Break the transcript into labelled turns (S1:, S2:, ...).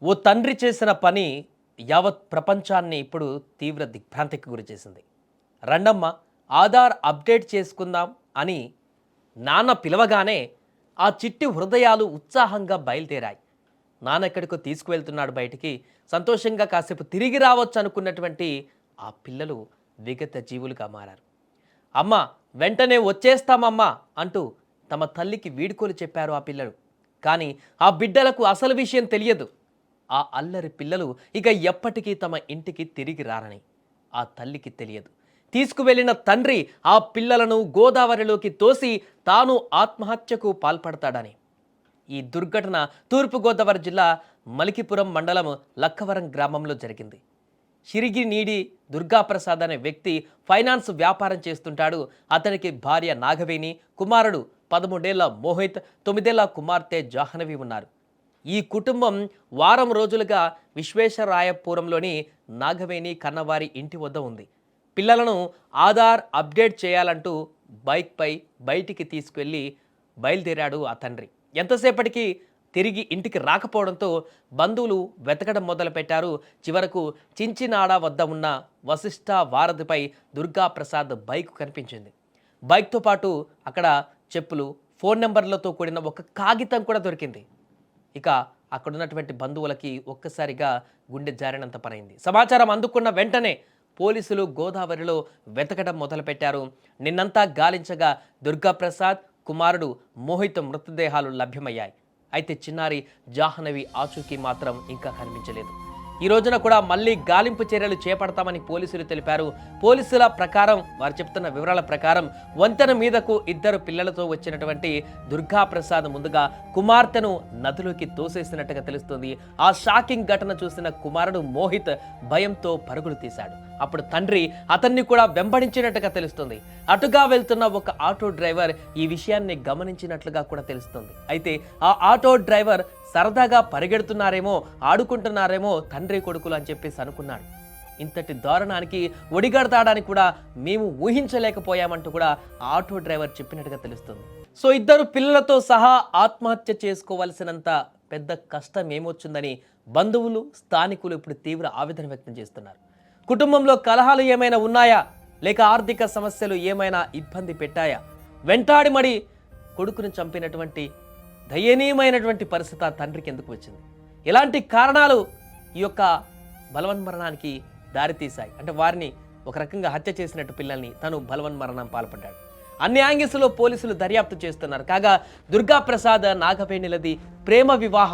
S1: ఓ తండ్రి చేసిన పని యావత్ ప్రపంచాన్ని ఇప్పుడు తీవ్ర దిగ్భ్రాంతికి గురిచేసింది. రండమ్మ ఆధార్ అప్డేట్ చేసుకుందాం అని నాన్న పిలవగానే ఆ చిట్టి హృదయాలు ఉత్సాహంగా బయలుదేరాయి. నాన్న ఎక్కడికో తీసుకువెళ్తున్నాడు బయటికి, సంతోషంగా కాసేపు తిరిగి రావచ్చు అనుకున్నటువంటి ఆ పిల్లలు విగత జీవులుగా మారారు. అమ్మ వెంటనే వచ్చేస్తామమ్మా అంటూ తమ తల్లికి వీడ్కోలు చెప్పారు ఆ పిల్లలు. కానీ ఆ బిడ్డలకు అసలు విషయం తెలియదు. ఆ అల్లరి పిల్లలు ఇక ఎప్పటికీ తమ ఇంటికి తిరిగి రారని ఆ తల్లికి తెలియదు. తీసుకువెళ్లిన తండ్రి ఆ పిల్లలను గోదావరిలోకి తోసి తాను ఆత్మహత్యకు పాల్పడతాడని. ఈ దుర్ఘటన తూర్పుగోదావరి జిల్లా మలికిపురం మండలం లక్కవరం గ్రామంలో జరిగింది. షిరిగినీడి దుర్గాప్రసాద్ అనే వ్యక్తి ఫైనాన్స్ వ్యాపారం చేస్తుంటాడు. అతనికి భార్య నాగవేణి, కుమారుడు 13 ఏళ్ల మోహిత్, 9 ఏళ్ల కుమార్తె జాహ్నవి ఉన్నారు. ఈ కుటుంబం వారం రోజులుగా విశ్వేశ్వరాయపురంలోని నాగవేణి కన్నవారి ఇంటి వద్ద ఉంది. పిల్లలను ఆధార్ అప్డేట్ చేయాలంటూ బైక్పై బయటికి తీసుకెళ్లి బయలుదేరాడు ఆ తండ్రి. ఎంతసేపటికి తిరిగి ఇంటికి రాకపోవడంతో బంధువులు వెతకడం మొదలుపెట్టారు. చివరకు చించినాడ వద్ద ఉన్న వశిష్ఠ వారధిపై దుర్గాప్రసాద్ బైక్ కనిపించింది. బైక్తో పాటు అక్కడ చెప్పులు, ఫోన్ నెంబర్లతో కూడిన ఒక కాగితం కూడా దొరికింది. ఇక అక్కడున్నటువంటి బంధువులకి ఒక్కసారిగా గుండె జారినంత పనైంది. సమాచారం అందుకున్న వెంటనే పోలీసులు గోదావరిలో వెతకడం మొదలుపెట్టారు. నిన్నంతా గాలించగా దుర్గాప్రసాద్, కుమారుడు మోహిత్ మృతదేహాలు లభ్యమయ్యాయి. అయితే చిన్నారి జాహ్నవి ఆచూకీ మాత్రం ఇంకా కనిపించలేదు. ఈ రోజున కూడా మళ్ళీ గాలింపు చర్యలు చేపడతామని పోలీసులు తెలిపారు. పోలీసుల ప్రకారం, వారు చెప్తున్న వివరాల ప్రకారం వంతెన మీదకు 2 పిల్లలతో వచ్చినటువంటి దుర్గాప్రసాద్ ముందుగా కుమార్తెను నదిలోకి తోసేసినట్టుగా తెలుస్తుంది. ఆ షాకింగ్ ఘటన చూసిన కుమారుడు మోహిత్ భయంతో పరుగులు తీశాడు. అప్పుడు తండ్రి అతన్ని కూడా వెంబడించినట్టుగా తెలుస్తుంది. అటుగా వెళ్తున్న ఒక ఆటో డ్రైవర్ ఈ విషయాన్ని గమనించినట్లుగా కూడా తెలుస్తుంది. అయితే ఆ ఆటో డ్రైవర్ సరదాగా పరిగెడుతున్నారేమో, ఆడుకుంటున్నారేమో తండ్రి కొడుకులు అని చెప్పేసి అనుకున్నాడు. ఇంతటి దారుణానికి ఒడిగడతాడని కూడా మేము ఊహించలేకపోయామంటూ కూడా ఆటో డ్రైవర్ చెప్పినట్టుగా తెలుస్తుంది. సో 2 పిల్లలతో సహా ఆత్మహత్య చేసుకోవాల్సినంత పెద్ద కష్టం ఏమొచ్చిందని బంధువులు, స్థానికులు ఇప్పుడు తీవ్ర ఆవేదన వ్యక్తం చేస్తున్నారు. కుటుంబంలో కలహాలు ఏమైనా ఉన్నాయా, లేక ఆర్థిక సమస్యలు ఏమైనా ఇబ్బంది పెట్టాయా? వెంటాడి మడి కొడుకును చంపినటువంటి దయనీయమైనటువంటి పరిస్థితి ఆ తండ్రికి ఎందుకు వచ్చింది? ఎలాంటి కారణాలు ఈ యొక్క బలవన్మరణానికి దారితీశాయి? అంటే వారిని ఒక రకంగా హత్య చేసినట్టు పిల్లల్ని తను బలవన్మరణం పాల్పడ్డాడు. అన్ని యాంగిల్స్లో పోలీసులు దర్యాప్తు చేస్తున్నారు. కాగా దుర్గాప్రసాద్, నాగవేణిలది ప్రేమ వివాహం.